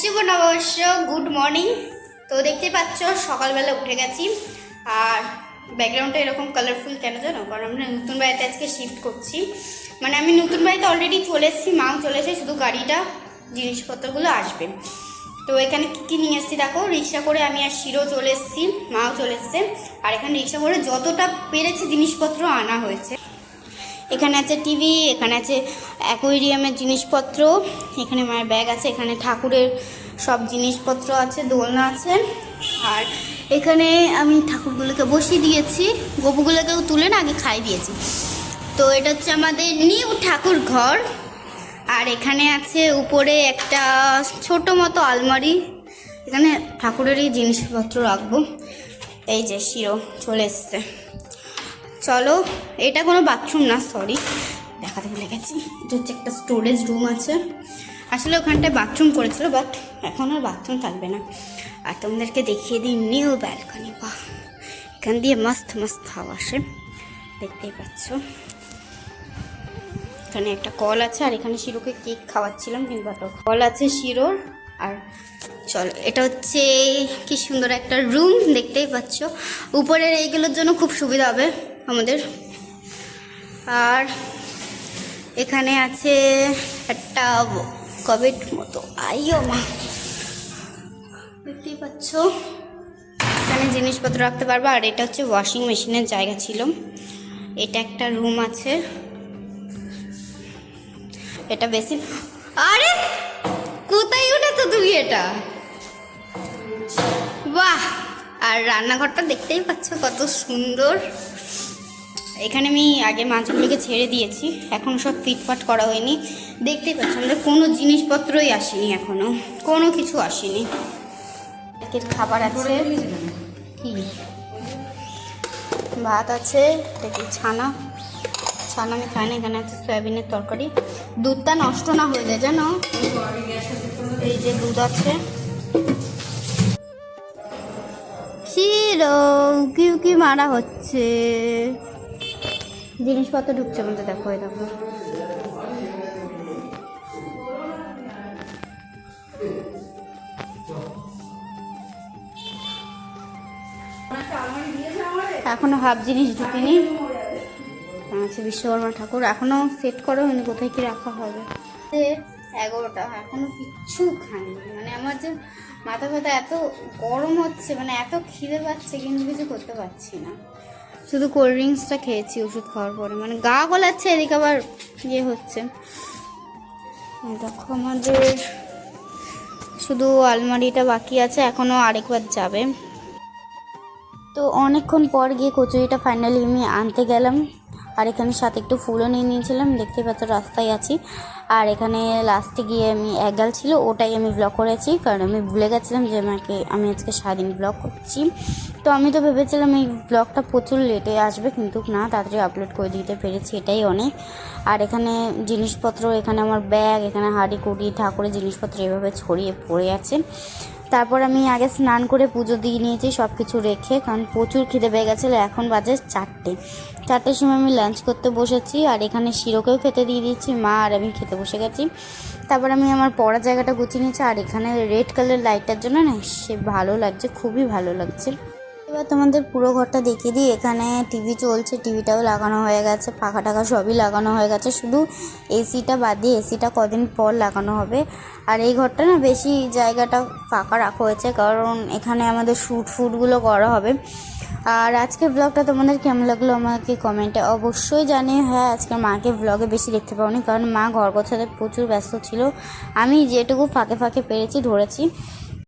শুভ নববর্ষ, good morning. তো দেখতে পাচ্ছ সকালবেলা উঠে গেছি। আর ব্যাকগ্রাউন্ডটা এরকম কালারফুল কেন জানো? কারণ আমরা নতুন বাড়িতে আজকে শিফট করছি। মানে আমি নতুন বাড়িতে অলরেডি চলে এসেছি, মাও চলে এসেছে, শুধু গাড়িটা জিনিসপত্রগুলো আসবে। তো এখানে কী কী নিয়ে এসেছি দেখো। রিক্সা করে আমি আর শিরো চলে এসেছি, মাও চলে এসছে। আর এখানে রিক্সা করে যতটা পেরেছি জিনিসপত্র আনা হয়েছে। এখানে আছে টিভি, এখানে আছে অ্যাকোয়ারিয়ামের জিনিসপত্র, এখানে মায়ের ব্যাগ আছে, এখানে ঠাকুরের সব জিনিসপত্র আছে, দোলনা আছে। আর এখানে আমি ঠাকুরগুলোকে বসিয়ে দিয়েছি, গপুগুলোকেও তুলে না আগে খাই দিয়েছি। তো এটা হচ্ছে আমাদের নিউ ঠাকুর ঘর। আর এখানে আছে উপরে একটা ছোট মতো আলমারি, এখানে ঠাকুরেরই জিনিসপত্র রাখবো। এই যে শিরো চলে এসছে। চলো, এটা কোনো বাথরুম না, সরি দেখাতে ভুলে গেছি। এটা হচ্ছে একটা স্টোরেজ রুম আছে। আসলে ওখানটায় বাথরুম করেছিল, বাট এখন আর বাথরুম থাকবে না। আর তোমাদেরকে দেখিয়ে দিই নিউ ব্যালকনি। বাহ, এখান দিয়ে মস্ত মস্ত হাওয়া আসে, দেখতেই পাচ্ছ। এখানে একটা কল আছে, আর এখানে শিরোকে কেক খাওয়াচ্ছিলাম, কিন্তু কল আছে শিরোর। আর চলো, এটা হচ্ছে কি সুন্দর একটা রুম, দেখতেই পাচ্ছ। উপরের এইগুলোর জন্য খুব সুবিধা হবে আমাদের। আর এখানে আছে একটা কবেট মতো, আইও মা, দেখতেই পাচ্ছ। এখানে জিনিসপত্র রাখতে পারবো। আর এটা হচ্ছে ওয়াশিং মেশিনের জায়গা ছিল। এটা একটা রুম আছে, এটা বেশি। আরে কোথায় উঠেছো তুমি? এটা বাহ! আর রান্নাঘরটা দেখতেই পাচ্ছ কত সুন্দর। এখানে আমি আগে মাছগুলোকে ছেড়ে দিয়েছি, এখন সব ফিটফাট করা হয়নি। দেখতেই পাচ্ছ আমাদের কোনো জিনিসপত্রই আসেনি, এখনো কোনো কিছু আসেনি। একের খাবার আছে, কি ভাত আছে, দেখি ছানা আমি খাই না। এখানে আছে সয়াবিনের তরকারি। দুধটা নষ্ট না হয়ে যায় জানো। এই যে দুধ আছে। শিরো কি মারা হচ্ছে, জিনিসপত্র ঢুকছে বলতে, দেখো এই দেখো। এখনো হাফ জিনিস ঢুকিনি। আছে বিশ্বকর্মা ঠাকুর, এখনো সেট করা হয়নি কোথায় কি রাখা হবে। 11টা এখনো কিচ্ছু খাইনি। মানে আমার যে মাথা ব্যথা, এত গরম হচ্ছে, মানে এত খিদে পাচ্ছে, কিন্তু কিছু করতে পারছি না। শুধু কোল্ড ড্রিঙ্কসটা খেয়েছি ওষুধ খাওয়ার পরে, মানে গা গলাচ্ছে, এদিকে আবার ইয়ে হচ্ছে। দেখো আমাদের শুধু আলমারিটা বাকি আছে, এখনও আরেকবার যাবে। তো অনেকক্ষণ পর গিয়ে কচুরিটা ফাইনালি আমি আনতে গেলাম। আর এখানে সাথে একটু ফুলও নিয়ে নিয়েছিলাম, দেখতে পাচ্ছ রাস্তায় আছি। আর এখানে লাস্টে গিয়ে আমি একগাল ছিল, ওটাই আমি ব্লগ করেছি, কারণ আমি ভুলে গেছিলাম যে আমি আজকে সারাদিন ব্লগ করছি। তো আমি তো ভেবেছিলাম এই ব্লগটা প্রচুর লেটে আসবে, কিন্তু না, তাড়াতাড়ি আপলোড করে দিতে পেরেছি, এটাই অনেক। আর এখানে জিনিসপত্র, এখানে আমার ব্যাগ, এখানে হাঁড়ি কুড়ি ঠাকুরের জিনিসপত্র এভাবে ছড়িয়ে পড়ে আছে। তারপর আমি আগে স্নান করে পুজো দিয়ে নিয়েছি সব কিছু রেখে, কারণ প্রচুর খিদে পেয়ে গেছিলো। এখন বাজে 4টের সময় আমি লাঞ্চ করতে বসেছি। আর এখানে শিরোকেও খেতে দিয়ে দিচ্ছি, মা আর আমি খেতে বসে গেছি। তারপর আমি আমার পড়ার জায়গাটা গুছিয়ে নিয়েছি। আর এখানে রেড কালার লাইটটার জন্য না সে ভালো লাগছে, খুবই ভালো লাগছে। এবার তোমাদের পুরো ঘরটা দেখিয়ে দিই। এখানে টিভি চলছে, টিভিটাও লাগানো হয়ে গেছে, পাখা টাকা সবই লাগানো হয়ে গেছে, শুধু এসিটা বাদ দিয়ে, এসিটা কদিন পর লাগানো হবে। আর এই ঘরটা না বেশি জায়গাটা ফাঁকা রাখা হয়েছে, কারণ এখানে আমাদের শ্যুটগুলো করা হবে। আর আজকের ব্লগটা তোমাদের কেমন লাগলো আমাকে কমেন্টে অবশ্যই জানিয়ে। হ্যাঁ, আজকে মাকে ব্লগে বেশি দেখতে পাওনি, কারণ মা ঘর গোছাতে প্রচুর ব্যস্ত ছিল। আমি যেটুকু ফাঁকে ফাঁকে পেরেছি ধরেছি।